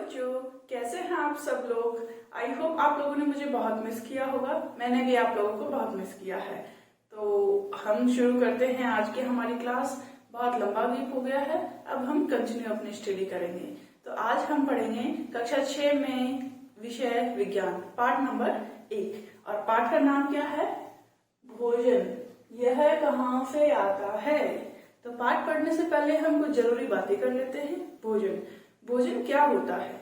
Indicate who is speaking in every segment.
Speaker 1: बच्चों, कैसे हैं आप सब लोग। आई होप आप लोगों ने मुझे बहुत मिस किया होगा। मैंने भी आप लोगों को बहुत मिस किया है। तो हम शुरू करते हैं आज की हमारी क्लास। बहुत लंबा गैप हो गया है, अब हम कंटिन्यू अपनी स्टडी करेंगे। तो आज हम पढ़ेंगे कक्षा 6 में विषय विज्ञान पाठ नंबर 1 और पाठ का नाम क्या है? भोजन। यह कहाँ से आता है? तो पाठ पढ़ने से पहले हम कुछ जरूरी बातें कर लेते हैं। भोजन भोजन क्या होता है?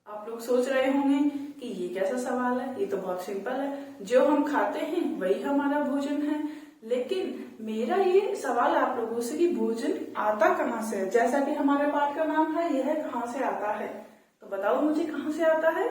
Speaker 1: आप लोग सोच रहे होंगे कि ये कैसा सवाल है, ये तो बहुत सिंपल है, जो हम खाते हैं वही हमारा भोजन है। लेकिन मेरा ये सवाल आप लोगों से कि भोजन आता कहाँ से है। जैसा कि हमारे पाठ का नाम है यह कहाँ से आता है, तो बताओ मुझे कहाँ से आता है।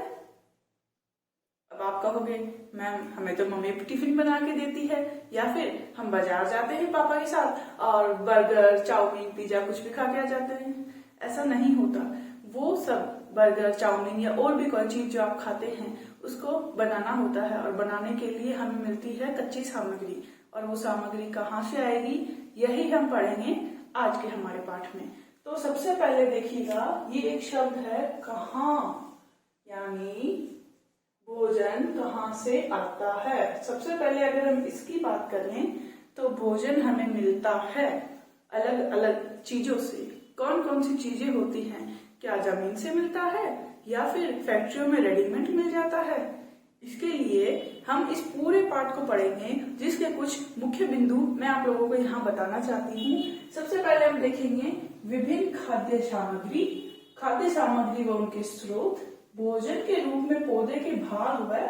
Speaker 1: अब आप कहोगे मैम हमें तो मम्मी टिफिन बना के देती है, या फिर हम बाजार जाते हैं पापा के साथ और बर्गर चाउमीन पिज्जा कुछ भी खा के आ जाते हैं। ऐसा नहीं होता। वो सब बर्गर चाउमीन या और भी कोई चीज जो आप खाते हैं उसको बनाना होता है, और बनाने के लिए हमें मिलती है कच्ची सामग्री। और वो सामग्री कहाँ से आएगी यही हम पढ़ेंगे आज के हमारे पाठ में। तो सबसे पहले देखिएगा, ये एक शब्द है कहाँ, यानी भोजन कहाँ से आता है। सबसे पहले अगर हम इसकी बात करें तो भोजन हमें मिलता है अलग अलग चीजों से। कौन कौन सी चीजें होती हैं? क्या जमीन से मिलता है या फिर फैक्ट्रियों में रेडीमेड मिल जाता है? इसके लिए हम इस पूरे पाठ को पढ़ेंगे, जिसके कुछ मुख्य बिंदु मैं आप लोगों को यहाँ बताना चाहती हूँ। सबसे पहले हम देखेंगे विभिन्न खाद्य सामग्री, खाद्य सामग्री व उनके स्रोत, भोजन के रूप में पौधे के भाग व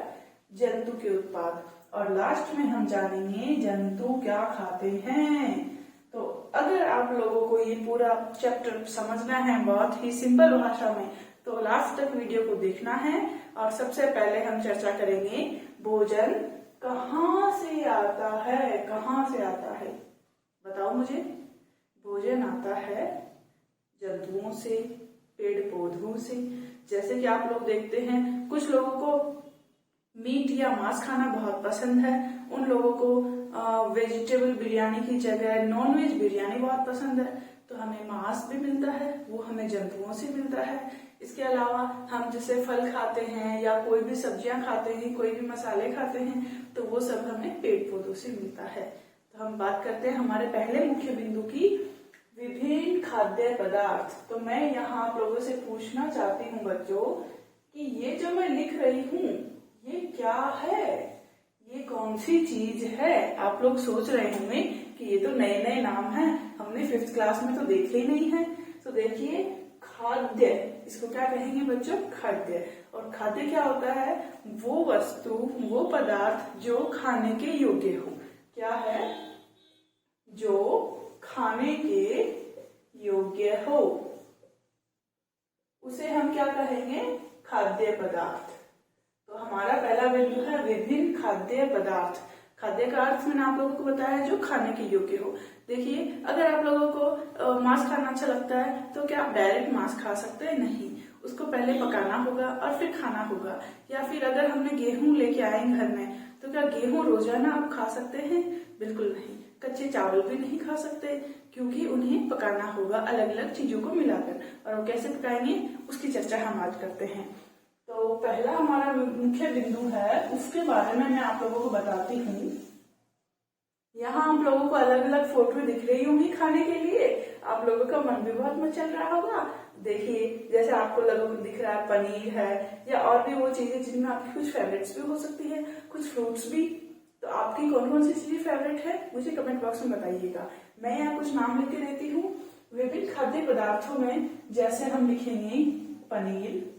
Speaker 1: जंतु के उत्पाद, और लास्ट में हम जानेंगे जंतु क्या खाते हैं। तो अगर आप लोगों को ये पूरा चैप्टर समझना है बहुत ही सिंपल भाषा में, तो लास्ट तक वीडियो को देखना है। और सबसे पहले हम चर्चा करेंगे भोजन कहाँ से आता है। कहाँ से आता है बताओ मुझे। भोजन आता है जंतुओं से, पेड़ पौधों से। जैसे कि आप लोग देखते हैं कुछ लोगों को मीट या मांस खाना बहुत पसंद है, उन लोगों को वेजिटेबल बिरयानी की जगह नॉन वेज बिरयानी बहुत पसंद है। तो हमें मांस भी मिलता है, वो हमें जंतुओं से मिलता है। इसके अलावा हम जैसे फल खाते हैं या कोई भी सब्जियां खाते हैं, कोई भी मसाले खाते हैं, तो वो सब हमें पेड़ पौधों से मिलता है। तो हम बात करते हैं हमारे पहले मुख्य बिंदु की, विभिन्न खाद्य पदार्थ। तो मैं यहाँ आप लोगों से पूछना चाहती हूँ बच्चों कि ये जो मैं लिख रही हूँ ये क्या है, ये कौन सी चीज है? आप लोग सोच रहे होंगे कि ये तो नए नए नाम हैं, हमने 5th क्लास में तो देखे ही नहीं है। तो देखिए खाद्य, इसको क्या कहेंगे बच्चों? खाद्य। और खाद्य क्या होता है? वो वस्तु, वो पदार्थ जो खाने के योग्य हो। क्या है? जो खाने के योग्य हो उसे हम क्या कहेंगे? खाद्य पदार्थ। तो हमारा पहला बिंदु है विभिन्न खाद्य पदार्थ। खाद्य का अर्थ मैंने आप लोगों को बताया जो खाने के योग्य हो। देखिए अगर आप लोगों को मांस खाना अच्छा लगता है तो क्या आप डायरेक्ट मांस खा सकते हैं? नहीं, उसको पहले पकाना होगा और फिर खाना होगा। या फिर अगर हमने गेहूं लेके आए घर में तो क्या गेहूं रोजाना आप खा सकते हैं? बिल्कुल नहीं। कच्चे चावल भी नहीं खा सकते, क्योंकि उन्हें पकाना होगा अलग अलग चीजों को मिलाकर। और वो कैसे पकाएंगे उसकी चर्चा हम आज करते हैं। तो पहला हमारा मुख्य बिंदु है, उसके बारे में मैं आप लोगों को बताती हूँ। यहाँ आप लोगों को अलग अलग फोटो दिख रही होंगी खाने के लिए, आप लोगों का मन भी बहुत मचल रहा होगा। देखिए जैसे आपको दिख रहा है पनीर है या और भी वो चीजें जिनमें आपकी कुछ फेवरेट्स भी हो सकती है, कुछ फ्रूट्स भी। तो आपकी कौन कौन सी चीजें फेवरेट है मुझे कमेंट बॉक्स में बताइएगा। मैं यहाँ कुछ नाम लिख के देती हूँ। विभिन्न खाद्य पदार्थों में जैसे हम लिखेंगे पनीर,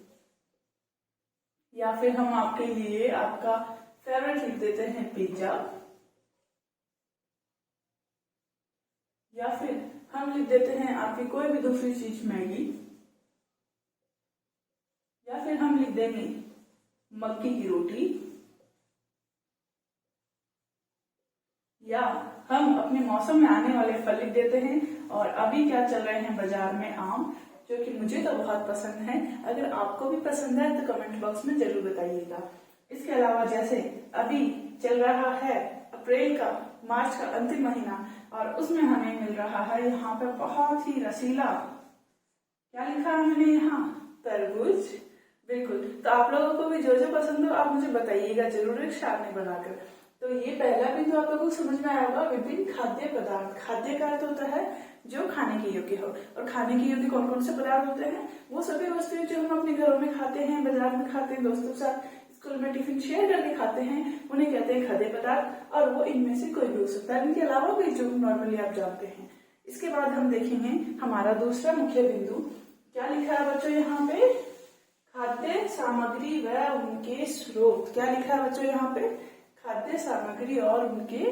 Speaker 1: या फिर हम आपके लिए आपका फेवरेट लिख देते हैं पिज्जा, या फिर हम लिख देते हैं आपकी कोई भी दूसरी चीज मैगी, या फिर हम लिख देंगे मक्की की रोटी, या हम अपने मौसम में आने वाले फल लिख देते हैं। और अभी क्या चल रहे हैं बाजार में? आम, जो कि मुझे तो बहुत पसंद है। अगर आपको भी पसंद है तो कमेंट बॉक्स में जरूर बताइएगा। इसके अलावा जैसे अभी चल रहा है अप्रैल का, मार्च का अंतिम महीना, और उसमें हमें मिल रहा है यहाँ पे बहुत ही रसीला, क्या लिखा है मैंने यहाँ? तरबूज। आप लोगों को भी जो जो पसंद हो आप मुझे बताइएगा जरूर एक सारणी बनाकर। तो ये पहला बिंदु आप लोगों को समझ में आया होगा, विभिन्न खाद्य पदार्थ। खाद्य का अर्थ होता है जो खाने के योग्य हो, और खाने के योग्य कौन कौन से पदार्थ होते हैं? वो सभी वस्तुएं जो हम अपने घरों में खाते हैं, बाजार में खाते हैं, दोस्तों के साथ स्कूल में टिफिन शेयर करके खाते हैं, उन्हें कहते हैं खाद्य पदार्थ। और वो इनमें से कोई भी हो सकता है, इनके अलावा भी जो नॉर्मली आप जानते हैं। इसके बाद हम देखेंगे हमारा दूसरा मुख्य बिंदु क्या लिखा है बच्चों यहाँ पे, खाद्य सामग्री व उनके स्रोत। क्या लिखा है बच्चों यहाँ पे? खाद्य सामग्री और उनके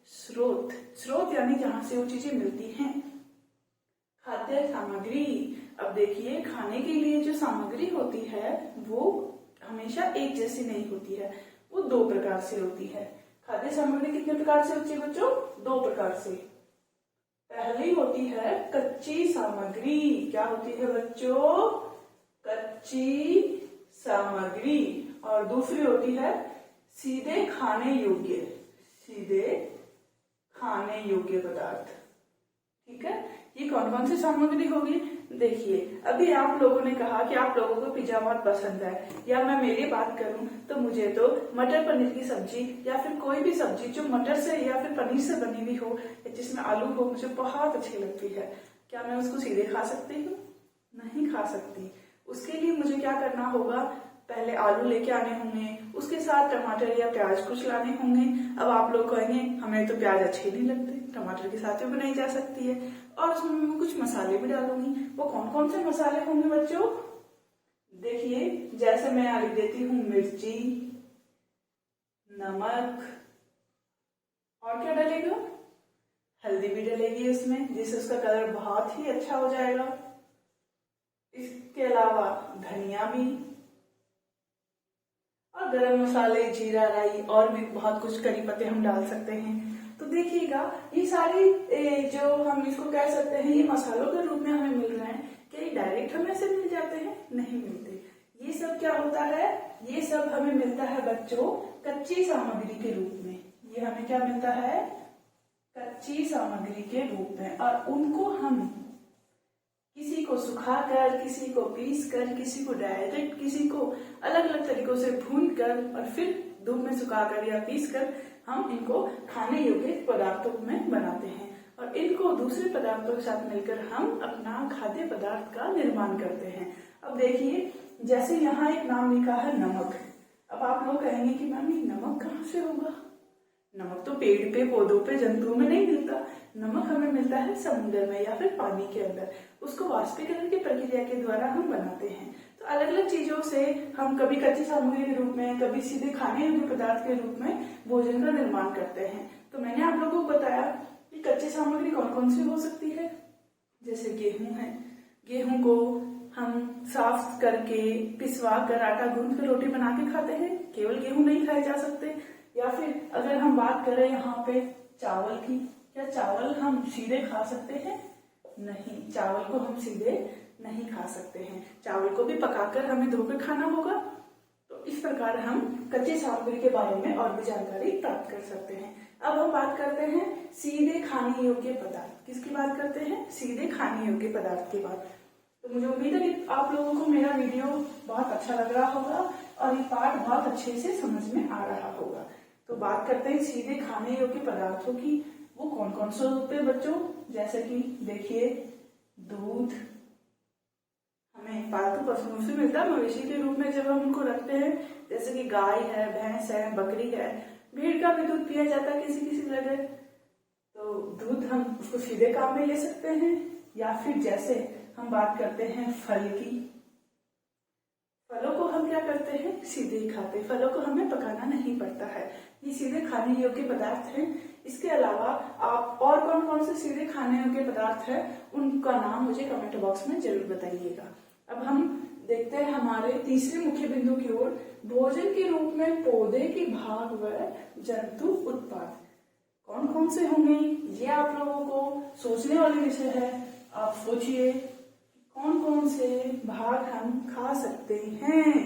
Speaker 1: स्रोत। स्रोत यानी जहां से वो चीजें मिलती हैं। खाद्य सामग्री, अब देखिए खाने के लिए जो सामग्री होती है वो हमेशा एक जैसी नहीं होती है, वो दो प्रकार से होती है। खाद्य सामग्री कितने प्रकार से होती है बच्चों? दो प्रकार से। पहली होती है कच्ची सामग्री। क्या होती है बच्चों? कच्ची सामग्री। और दूसरी होती है सीधे खाने योग्य, सीधे खाने योग्य पदार्थ। ठीक है, ये कौन कौन सी सामग्री होगी? देखिए अभी आप लोगों ने कहा कि आप लोगों को पिज्जा बहुत पसंद है, या मैं मेरी बात करूं तो मुझे तो मटर पनीर की सब्जी या फिर कोई भी सब्जी जो मटर से या फिर पनीर से बनी हुई हो या जिसमें आलू हो, मुझे बहुत अच्छी लगती है। क्या मैं उसको सीधे खा सकती हूँ? नहीं खा सकती। उसके लिए मुझे क्या करना होगा? पहले आलू लेके आने होंगे, उसके साथ टमाटर या प्याज कुछ लाने होंगे। अब आप लोग कहेंगे हमें तो प्याज अच्छे नहीं लगते, टमाटर के साथ भी बनाई जा सकती है, और उसमें मैं कुछ मसाले भी डालूंगी। वो कौन कौन से मसाले होंगे बच्चों? देखिए जैसे मैं यहाँ लिख देती हूँ, मिर्ची, नमक, और क्या डलेगा? हल्दी भी डलेगी इसमें, जिससे उसका कलर बहुत ही अच्छा हो जाएगा। इसके अलावा धनिया भी, और गरम मसाले, जीरा, राई, और भी बहुत कुछ, करी पत्ते हम डाल सकते हैं। तो देखिएगा ये सारे जो हम इसको कह सकते हैं ये मसालों के रूप में हमें मिल रहे हैं। क्या ये डायरेक्ट हमें से मिल जाते हैं? नहीं मिलते। ये सब क्या होता है? ये सब हमें मिलता है बच्चों कच्ची सामग्री के रूप में। ये हमें क्या मिलता है? कच्ची सामग्री के रूप में। और उनको हम किसी को सुखाकर, किसी को पीसकर, किसी को डायरेक्ट, किसी को अलग अलग तरीकों से भूनकर और फिर धूप में सुखाकर या पीसकर हम इनको खाने योग्य पदार्थों में बनाते हैं, और इनको दूसरे पदार्थों के साथ मिलकर हम अपना खाद्य पदार्थ का निर्माण करते हैं। अब देखिए जैसे यहाँ एक नाम लिखा है नमक। अब आप लोग कहेंगे कि मैम ये नमक कहाँ से होगा? नमक तो पेड़ पे, पौधों पे, जंतुओं में नहीं मिलता। नमक हमें मिलता है समुद्र में या फिर पानी के अंदर। उसको वाष्पीकरण की प्रक्रिया के द्वारा हम बनाते हैं। तो अलग अलग चीजों से हम कभी कच्ची सामग्री के रूप में, कभी सीधे खाने योग्य पदार्थ के रूप में भोजन का निर्माण करते हैं। तो मैंने आप लोगों को बताया कि कच्ची सामग्री कौन कौन सी हो सकती है। जैसे गेहूं है, गेहूं को हम साफ करके पिसवा कर आटा गूंथ कर रोटी बना के खाते हैं। केवल गेहूं नहीं खाए जा सकते। या फिर अगर हम बात करें यहाँ पे चावल की, क्या चावल हम सीधे खा सकते हैं? नहीं, चावल को हम सीधे नहीं खा सकते हैं। चावल को भी पकाकर हमें धोकर खाना होगा। तो इस प्रकार हम कच्ची सामग्री के बारे में और भी जानकारी प्राप्त कर सकते हैं। अब हम बात करते हैं सीधे खाने योग्य पदार्थ। किसकी बात करते हैं? सीधे खाने योग्य पदार्थ की बात। तो मुझे उम्मीद है कि आप लोगों को मेरा वीडियो बहुत अच्छा लग रहा होगा और ये पाठ बहुत अच्छे से समझ में आ रहा होगा। तो बात करते हैं सीधे खाने योग्य पदार्थों की। वो कौन कौन से होते हैं बच्चों? जैसे कि देखिए दूध हमें पालतू पशुओं से मिलता है मवेशी के रूप में जब हम उनको रखते हैं। जैसे कि गाय है, भैंस है, बकरी है, भेड़ का भी दूध पिया जाता है किसी किसी जगह। तो दूध हम उसको सीधे काम में ले सकते हैं। या फिर जैसे हम बात करते हैं फल की, फलों को हम क्या करते हैं? सीधे ही खाते। फलों को हमें पकाना नहीं पड़ता है। ये सीधे खाने योग्य पदार्थ हैं। इसके अलावा आप और कौन कौन से सीधे खाने योग्य पदार्थ है उनका नाम मुझे कमेंट बॉक्स में जरूर बताइएगा। अब हम देखते हैं हमारे तीसरे मुख्य बिंदु की ओर, भोजन के रूप में पौधे के भाग व जंतु उत्पाद कौन कौन से होंगे? ये आप लोगों को सोचने वाले विषय है। आप सोचिए कौन कौन से भाग हम खा सकते हैं?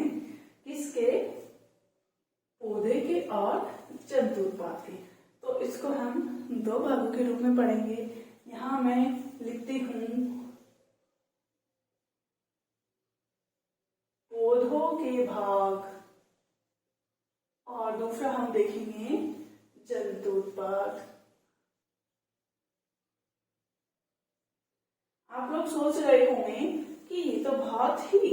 Speaker 1: किसके? पौधे के और जंतु उत्पाद के। तो इसको हम दो भागों के रूप में पढ़ेंगे। यहाँ मैं लिखती हूँ पौधों पौधों के भाग, और दूसरा हम देखेंगे जंतु उत्पाद। आप लोग सोच रहे होंगे कि ये तो बहुत ही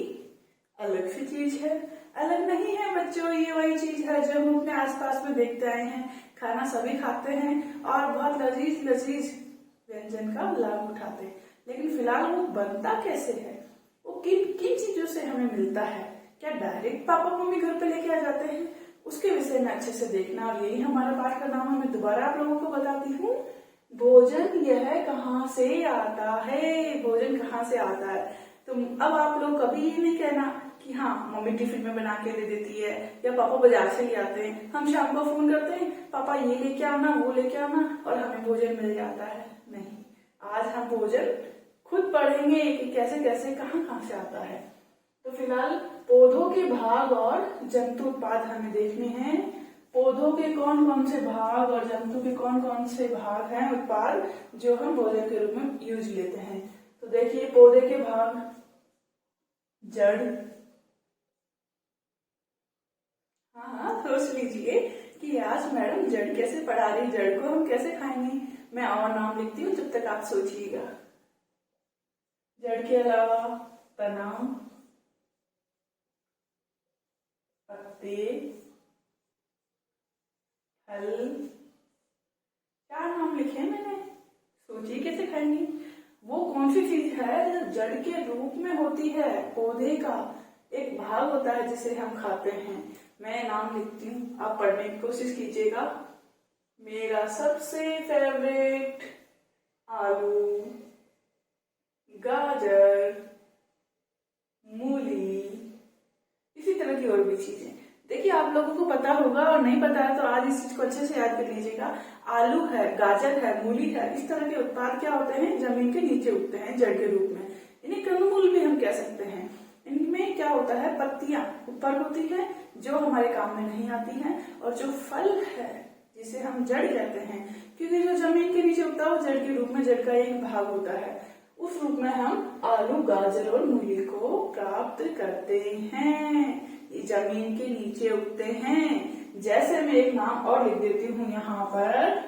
Speaker 1: अलग सी चीज है। अलग नहीं है बच्चों, ये वही चीज है जो हम अपने आसपास में देखते आए हैं। खाना सभी खाते हैं और बहुत लजीज लजीज व्यंजन का लाभ उठाते हैं, लेकिन फिलहाल वो बनता कैसे है, वो किन किन चीजों से हमें मिलता है, क्या डायरेक्ट पापा मम्मी घर पे लेके आ जाते हैं, उसके विषय में अच्छे से देखना। और यही हमारा पाठ का नाम है। मैं दोबारा आप लोगों को बताती हूँ, भोजन यह कहाँ से आता है, भोजन कहाँ से आता है। तो अब आप लोग कभी ये नहीं कहना कि हाँ मम्मी टिफिन में बना के दे देती है या पापा बाजार से ले आते हैं, हम शाम को फोन करते हैं पापा ये लेके आना वो लेके आना और हमें भोजन मिल जाता है। नहीं, आज हम भोजन खुद पढ़ेंगे कि कैसे कैसे कहाँ कहाँ से आता है। तो फिलहाल पौधों के भाग और जंतु उत्पाद हमें देखने हैं। पौधों के कौन कौन से भाग और जंतु के कौन कौन से भाग हैं, उत्पाद जो हम भोजन के रूप में यूज लेते हैं। तो देखिए पौधे के भाग, जड़, हाँ सोच लीजिए कि आज मैडम जड़ कैसे पढ़ा रही, जड़ को हम कैसे खाएंगे। मैं और नाम लिखती हूँ जब तक आप सोचिएगा। जड़ के अलावा तना, पत्ते, फल, क्या नाम लिखे मैंने, सोचिए कैसे खाएंगे। वो कौन सी चीज है जो जड़ के रूप में होती है, पौधे का एक भाग होता है जिसे हम खाते हैं। मैं नाम लिखती हूँ, आप पढ़ने की कोशिश कीजिएगा। मेरा सबसे फेवरेट आलू, गाजर, मूली, इसी तरह की और भी चीजें। देखिए आप लोगों को पता होगा और नहीं पता है तो आज इस चीज को अच्छे से याद कर लीजिएगा। आलू है, गाजर है, मूली है, इस तरह के उत्पाद क्या होते हैं, जमीन के नीचे उगते हैं जड़ के रूप में। इन्हें कंदमूल भी हम कह सकते हैं। इनमें क्या होता है, पत्तियां ऊपर होती है जो हमारे काम में नहीं आती हैं, और जो फल है जिसे हम जड़ कहते हैं, क्योंकि जो जमीन के नीचे उगता है वो जड़ के रूप में, जड़ का एक भाग होता है, उस रूप में हम आलू, गाजर और मूली को प्राप्त करते हैं। ये जमीन के नीचे उगते हैं। जैसे मैं एक नाम और लिख देती हूँ यहाँ पर,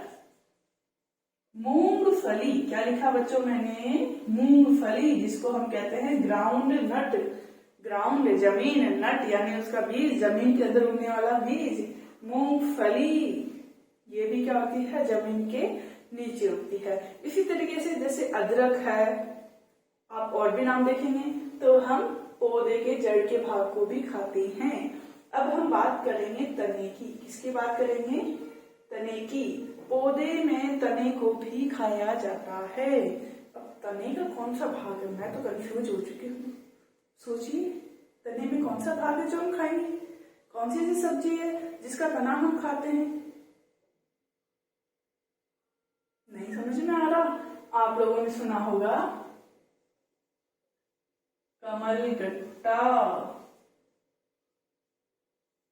Speaker 1: मूंगफली। क्या लिखा बच्चों मैंने, मूंगफली, जिसको हम कहते हैं ग्राउंड नट। ग्राउंड जमीन, नट यानी उसका बीज, जमीन के अंदर उगने वाला बीज, मूंगफली। ये भी क्या होती है, जमीन के नीचे उगती है। इसी तरीके से जैसे अदरक है, आप और भी नाम देखेंगे, तो हम पौधे के जड़ के भाग को भी खाते हैं। अब हम बात करेंगे तने की। किसकी बात करेंगे, तने की। पौधे में तने को भी खाया जाता है। अब तने का कौन सा भाग है, मैं तो कंफ्यूज हो चुकी हूँ। सोचिए तने में कौन सा भाग है जो हम खाएंगे, कौन सी ऐसी सब्जी है जिसका तना हम खाते हैं। नहीं समझ में आ रहा। आप लोगों ने सुना होगा कमलगट्टा।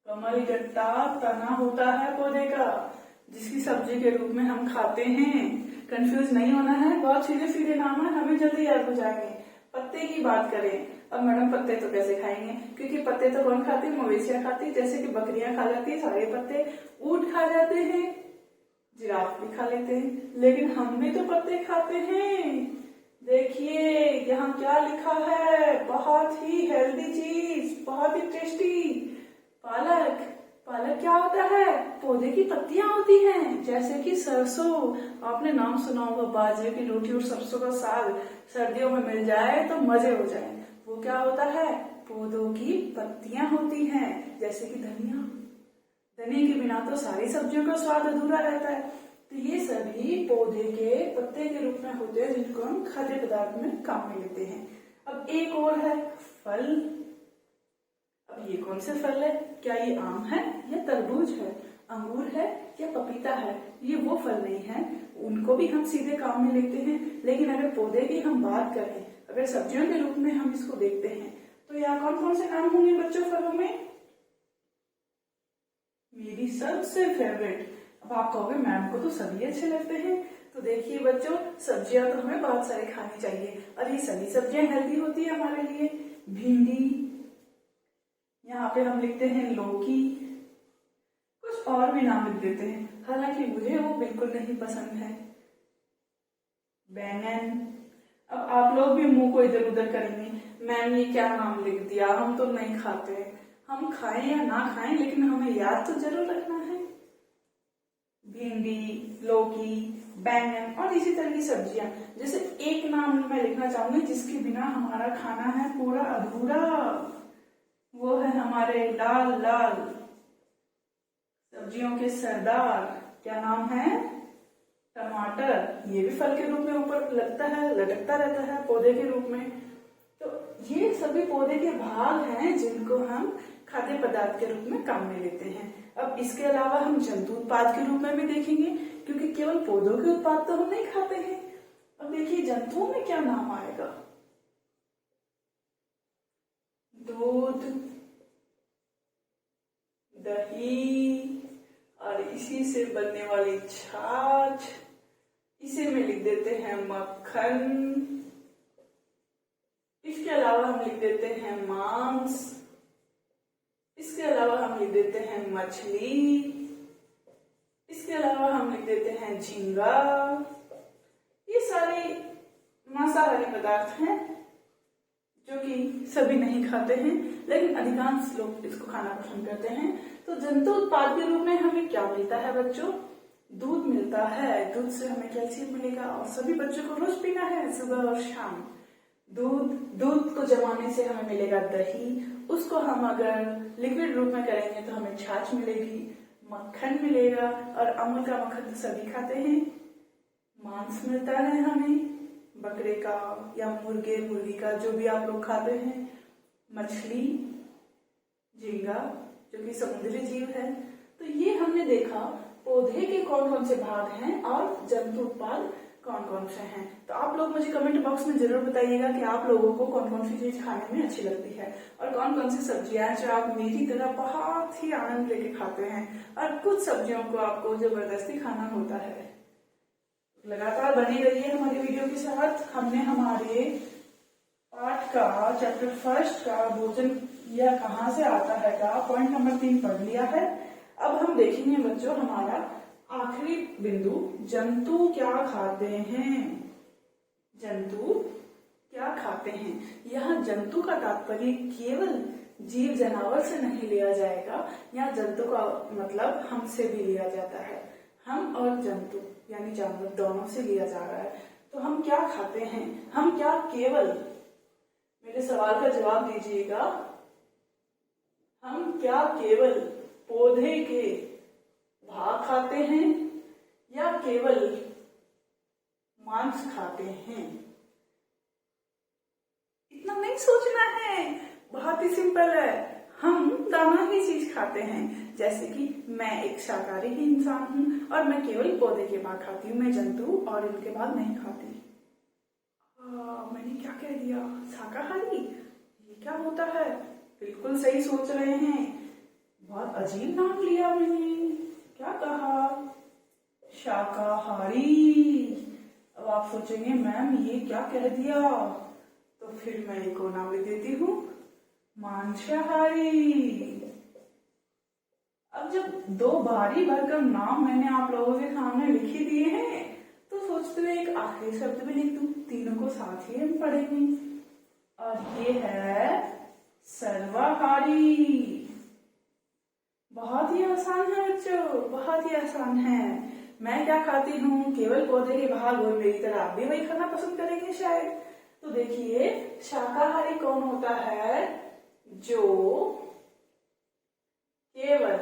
Speaker 1: कमलगट्टा तना होता है पौधे का, जिसकी सब्जी के रूप में हम खाते हैं। कंफ्यूज नहीं होना है, बहुत सीधे सीधे नाम है, हमें जल्दी याद हो जाएंगे। पत्ते की बात करें, अब मैडम पत्ते तो कैसे खाएंगे, क्योंकि पत्ते तो कौन खाती है, मवेशियां खाती है, जैसे कि बकरियां खा जाती है सारे पत्ते, ऊंट खा जाते हैं, जिराफ भी खा लेते हैं, लेकिन हम भी तो पत्ते खाते हैं। देखिए यहाँ क्या लिखा है, बहुत ही हेल्दी चीज, बहुत ही टेस्टी, पालक। पालक क्या होता है, पौधे की पत्तियां होती हैं, जैसे कि सरसों। आपने नाम सुना होगा, बाजरे की रोटी और सरसों का साग सर्दियों में मिल जाए तो मजे हो जाए। वो क्या होता है, पौधों की पत्तियां होती हैं, जैसे कि धनिया। धनिया के बिना तो सारी सब्जियों का स्वाद अधूरा रहता है। तो ये सभी पौधे के पत्ते के रूप में होते हैं, जिनको हम खाद्य पदार्थ में काम में लेते हैं। अब एक और है फल। अब ये कौन से फल है, क्या ये आम है या तरबूज है, अंगूर है या पपीता है। ये वो फल नहीं है, उनको भी हम सीधे काम में लेते हैं। लेकिन अगर पौधे की हम बात करें, अगर सब्जियों के रूप में हम इसको देखते हैं, तो यहाँ कौन कौन से नाम होंगे बच्चों फलों में। मेरी सबसे फेवरेट, अब आप कहोगे मैम को तो सभी अच्छे लगते हैं, तो देखिए बच्चों, सब्जियां तो हमें बहुत सारे खानी चाहिए और ये सभी सब्जियां हेल्दी होती है हमारे लिए। भिंडी, पे हम लिखते हैं लौकी, कुछ और भी नाम लिख देते हैं, हालांकि मुझे वो बिल्कुल नहीं पसंद है। बैंगन। अब आप लोग भी मुंह को इधर उधर करेंगे, मैम ये क्या नाम लिख दिया, हम तो नहीं खाते। हम खाएं या ना खाएं लेकिन हमें याद तो जरूर रखना है। भिंडी, लौकी, बैंगन और इसी तरह की सब्जियां। जैसे एक नाम मैं लिखना चाहूंगी जिसके बिना हमारा खाना है पूरा अधूरा, वो है हमारे लाल लाल सब्जियों के सरदार। क्या नाम है? टमाटर। ये भी फल के रूप में ऊपर लगता है, लटकता रहता है पौधे के रूप में। तो ये सभी पौधे के भाग हैं जिनको हम खाद्य पदार्थ के रूप में काम में लेते हैं। अब इसके अलावा हम जंतु उत्पाद के रूप में भी देखेंगे, क्योंकि केवल पौधों के उत्पाद तो हम नहीं खाते हैं। अब देखिए जंतुओं में क्या नाम आएगा। दूध, दही और इसी से बनने वाली छाछ, इसे में लिख देते हैं मक्खन। इसके अलावा हम लिख देते हैं मांस। इसके अलावा हम लिख देते हैं मछली। इसके अलावा हम लिख देते हैं झींगा। ये सारे मांसाहारी पदार्थ हैं जो कि सभी नहीं खाते हैं, लेकिन अधिकांश लोग इसको खाना पसंद करते हैं। तो जंतु उत्पाद के रूप में हमें क्या मिलता है बच्चों? दूध मिलता है। दूध से हमें कैल्शियम मिलेगा और सभी बच्चों को रोज पीना है, सुबह और शाम। दूध को जमाने से हमें मिलेगा दही। उसको हम अगर लिक्विड रूप में करेंगे तो हमें छाछ मिलेगी, मक्खन मिलेगा और अमूल का मक्खन तो सभी खाते हैं। मांस मिलता है हमें बकरे का या मुर्गे मुर्गी का, जो भी आप लोग खाते हैं। मछली, झींगा जो कि समुद्री जीव है। तो ये हमने देखा पौधे के कौन कौन से भाग हैं और जंतु उत्पाद कौन कौन से हैं। तो आप लोग मुझे कमेंट बॉक्स में जरूर बताइएगा कि आप लोगों को कौन कौन सी चीज खाने में अच्छी लगती है और कौन कौन सी सब्जियां जो आप मेरी तरह बहुत ही आनंद लेके खाते हैं और कुछ सब्जियों को आपको जबरदस्ती खाना होता है। लगातार बनी रहिए हमारी वीडियो के साथ। हमने हमारे पाठ का चैप्टर फर्स्ट का भोजन यह कहाँ से आता है का पॉइंट नंबर 3 पढ़ लिया है। अब हम देखेंगे बच्चों हमारा आखिरी बिंदु, जंतु क्या खाते हैं। जंतु क्या खाते हैं। यहाँ जंतु का तात्पर्य केवल जीव जानवर से नहीं लिया जाएगा, यहाँ जंतु का मतलब हमसे भी लिया जाता है। हम और जंतु यानी जानवर दोनों से लिया जा रहा है। तो हम क्या खाते हैं? हम क्या केवल, मेरे सवाल का जवाब दीजिएगा, हम क्या केवल पौधे के भाग खाते हैं या केवल मांस खाते हैं? इतना नहीं सोचना है, बहुत ही सिंपल है। हम दोनों ही चीज खाते हैं। जैसे कि मैं एक शाकाहारी ही इंसान हूँ और मैं केवल पौधे के भाग खाती हूँ, मैं जंतु और इनके भाग नहीं खाती। मैंने क्या कह दिया? शाकाहारी? ये क्या होता है? बिल्कुल सही सोच रहे हैं, बहुत अजीब नाम लिया मैंने। क्या कहा? शाकाहारी। अब आप सोचेंगे मैम ये क्या कह दिया, तो फिर मैं एक और नाम लिख देती हूँ, मांसाहारी। अब जब दो भारी भरकम नाम मैंने आप लोगों के सामने लिख ही दिए हैं तो सोचते हुए एक आखिरी शब्द भी लिख दूं, तीनों को साथ ही हम पढ़ेंगे। और ये है सर्वाहारी। बहुत ही आसान है बच्चों, बहुत ही आसान है। मैं क्या खाती हूँ? केवल पौधे के भाग, और मेरी तरह आप भी वही खाना पसंद करेंगे शायद। तो देखिए शाकाहारी कौन होता है? जो केवल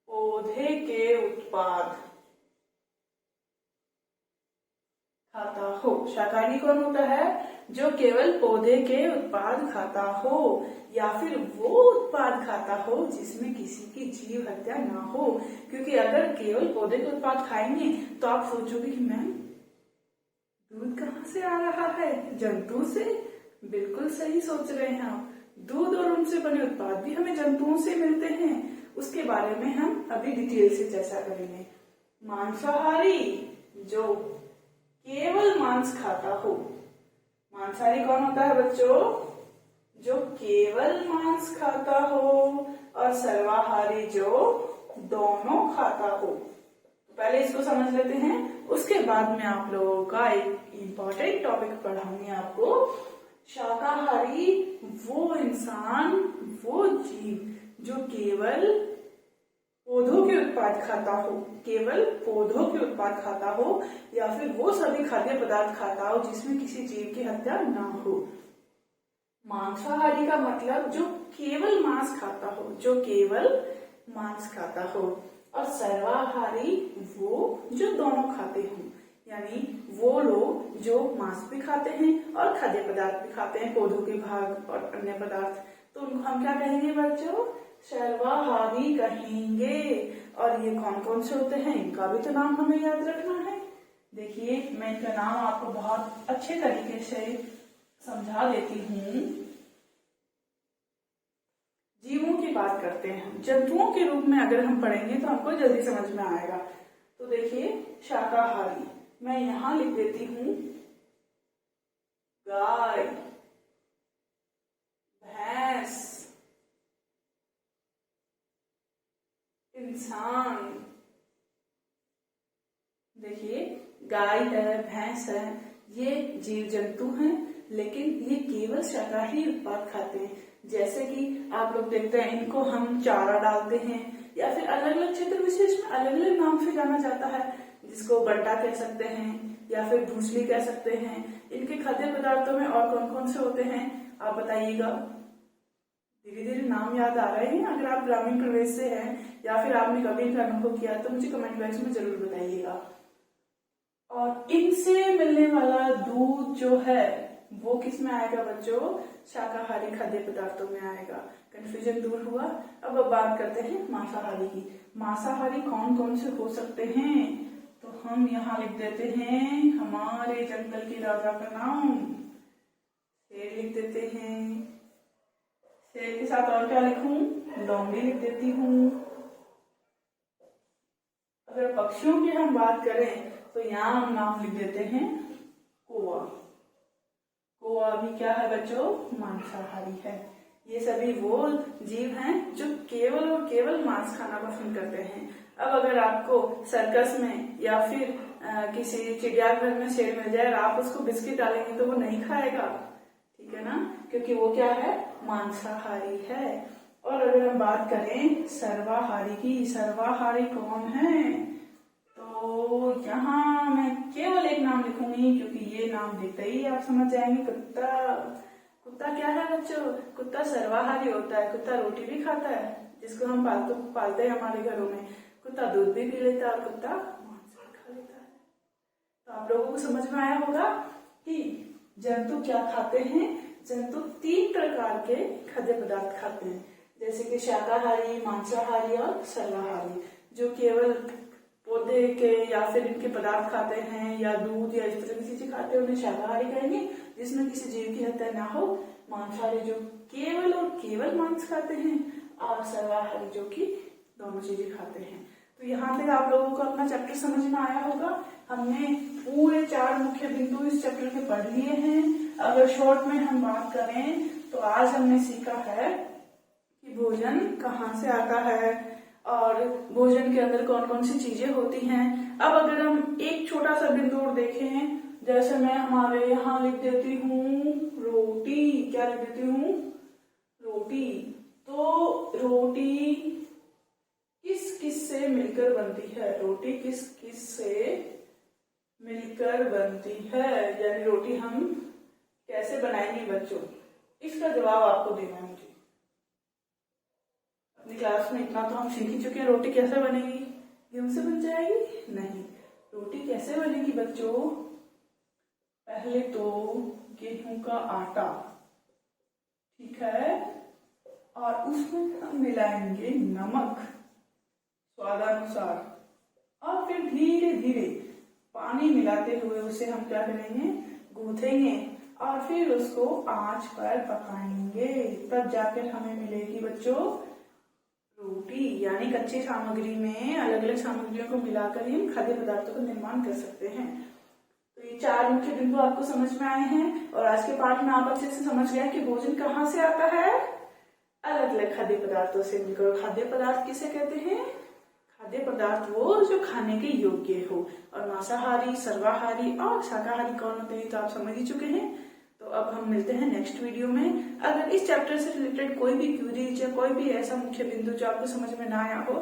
Speaker 1: पौधे के उत्पाद खाता हो। शाकाहारी कौन होता है? जो केवल पौधे के उत्पाद खाता हो या फिर वो उत्पाद खाता हो जिसमें किसी की जीव हत्या ना हो। क्योंकि अगर केवल पौधे के उत्पाद खाएंगे तो आप सोचोगे कि मैम दूध कहाँ से आ रहा है? जंतु से। बिल्कुल सही सोच रहे हैं आप, दूध और उनसे बने उत्पाद भी हमें जंतुओं से मिलते हैं। उसके बारे में हम अभी डिटेल से चर्चा करेंगे। मांसाहारी जो केवल मांस खाता हो, मांसाहारी कौन होता है बच्चों? जो केवल मांस खाता हो, और सर्वाहारी जो दोनों खाता हो। पहले इसको समझ लेते हैं, उसके बाद में आप लोगों का एक इम्पोर्टेंट टॉपिक पढ़ाऊंगी आपको। शाकाहारी वो इंसान, वो जीव जो केवल पौधों के उत्पाद खाता हो, केवल पौधों के उत्पाद खाता हो, या फिर वो सभी खाद्य पदार्थ खाता हो जिसमें किसी जीव की हत्या ना हो। मांसाहारी का मतलब जो केवल मांस खाता हो, जो केवल मांस खाता हो। और सर्वाहारी वो जो दोनों खाते हो, यानी वो लोग जो मांस भी खाते हैं और खाद्य पदार्थ भी खाते हैं, पौधों के भाग और अन्य पदार्थ, तो उनको हम क्या कहेंगे बच्चों? सर्वाहारी कहेंगे। और ये कौन कौन से होते हैं, इनका भी तो नाम हमें याद रखना है। देखिए, मैं इनका नाम आपको बहुत अच्छे तरीके से समझा देती हूँ। जीवों की बात करते हैं, जंतुओं के रूप में अगर हम पढ़ेंगे तो हमको जल्दी समझ में आएगा। तो देखिए, शाकाहारी मैं यहां लिख देती हूँ गाय, भैंस, इंसान। देखिए, गाय है, भैंस है, ये जीव जंतु हैं, लेकिन ये केवल शाकाहारी उत्पाद खाते हैं। जैसे कि आप लोग देखते हैं, इनको हम चारा डालते हैं, या फिर अलग अलग क्षेत्र विशेष में अलग अलग नाम से जाना जाता है, जिसको बट्टा कह सकते हैं या फिर भूसली कह सकते हैं। इनके खाद्य पदार्थों में और कौन कौन से होते हैं आप बताइएगा। धीरे धीरे नाम याद आ रहे हैं? अगर आप ग्रामीण प्रदेश से हैं या फिर आपने कभी इनका अनुभव किया तो मुझे कमेंट बॉक्स में जरूर बताइएगा। और इनसे मिलने वाला दूध जो है वो किस में आएगा बच्चों? शाकाहारी खाद्य पदार्थों में आएगा। कंफ्यूजन दूर हुआ। अब बात करते हैं मांसाहारी की। मांसाहारी कौन कौन से हो सकते हैं? तो हम यहाँ लिख देते हैं हमारे जंगल के राजा का नाम, शेर लिख देते हैं। शेर के साथ और क्या लिखूं? लोमड़ी लिख देती हूँ। अगर पक्षियों की हम बात करें तो यहाँ हम नाम लिख देते हैं कौवा। कौवा भी क्या है बच्चों? मांसाहारी है। ये सभी वो जीव हैं जो केवल और केवल मांस खाना पसंद करते हैं। अब अगर आपको सर्कस में या फिर किसी चिड़ियाघर में शेर मिल जाए और आप उसको बिस्किट डालेंगे तो वो नहीं खाएगा, ठीक है ना, क्योंकि वो क्या है? मांसाहारी है। और अगर हम बात करें सर्वाहारी की, सर्वाहारी कौन है? तो यहाँ मैं केवल एक नाम लिखूंगी, क्योंकि ये नाम देखते ही आप समझ जाएंगे, कुत्ता। कुत्ता क्या है बच्चों? कुत्ता सर्वाहारी होता है। कुत्ता रोटी भी खाता है, जिसको हम पालते हैं हमारे घरों में। कुत्ता दूध भी पी लेता है और कुत्ता मांस भी खा लेता है। तो आप लोगों को समझ में आया होगा कि जंतु क्या खाते हैं। जंतु 3 प्रकार के खाद्य पदार्थ खाते हैं, जैसे कि शाकाहारी, मांसाहारी और सर्वाहारी। जो केवल पौधे के या फिर इनके पदार्थ खाते हैं या दूध या इस तरह की चीजें खाते हैं, उन्हें शाकाहारी कहेंगे, जिसमें किसी जीव की हत्या ना हो। मांसाहारी जो केवल और केवल मांस खाते हैं, और सर्वाहारी जो कि दोनों चीजें खाते हैं। तो यहाँ तक आप लोगों को अपना चैप्टर समझ में आया होगा। हमने पूरे 4 मुख्य बिंदु इस चैप्टर के पढ़ लिए हैं। अगर शॉर्ट में हम बात करें तो आज हमने सीखा है कि भोजन कहाँ से आता है और भोजन के अंदर कौन कौन सी चीजें होती हैं। अब अगर हम एक छोटा सा बिंदु और देखें, जैसे मैं हमारे यहाँ लिख देती हूँ रोटी। क्या लिख देती हूँ? रोटी। तो रोटी किस किस से मिलकर बनती है? रोटी किस किस से मिलकर बनती है, यानी रोटी हम कैसे बनाएंगे बच्चों? इसका जवाब आपको देना है मुझे। अपनी क्लास में इतना तो हम सीख ही चुके हैं, रोटी कैसे बनेगी? गेहूं से बन जाएगी? नहीं। रोटी कैसे बनेगी बच्चों? पहले तो गेहूं का आटा, ठीक है, और उसमें हम मिलाएंगे नमक स्वादानुसार, और फिर धीरे धीरे पानी मिलाते हुए उसे हम क्या करेंगे? गूंथेंगे, और फिर उसको आंच पर पकाएंगे। तब जाकर हमें मिलेगी बच्चों रोटी। यानी कच्ची सामग्री में अलग अलग सामग्रियों को मिलाकर ही हम खाद्य पदार्थों का निर्माण कर सकते हैं। तो ये 4 मुख्य बिंदु आपको समझ में आए हैं और आज के पाठ में आप अच्छे से समझ गए कि भोजन कहाँ से आता है, अलग अलग खाद्य पदार्थों से मिलकर। खाद्य पदार्थ किसे कहते हैं, खाद्य पदार्थ वो जो खाने के योग्य हो। और मांसाहारी, सर्वाहारी और शाकाहारी कौन होते हैं तो आप समझ ही चुके हैं। तो अब हम मिलते हैं नेक्स्ट वीडियो में। अगर इस चैप्टर से रिलेटेड कोई भी क्वेरीज या कोई भी ऐसा मुख्य बिंदु जो आपको समझ में ना आया हो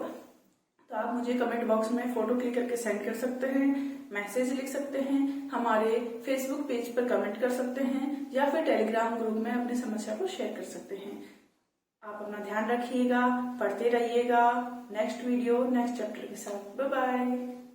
Speaker 1: तो आप मुझे कमेंट बॉक्स में फोटो क्लिक करके सेंड कर सकते हैं, मैसेज लिख सकते हैं, हमारे फेसबुक पेज पर कमेंट कर सकते हैं या फिर टेलीग्राम ग्रुप में अपनी समस्या को शेयर कर सकते हैं। आप अपना ध्यान रखिएगा, पढ़ते रहिएगा। नेक्स्ट वीडियो नेक्स्ट चैप्टर के साथ। Bye bye.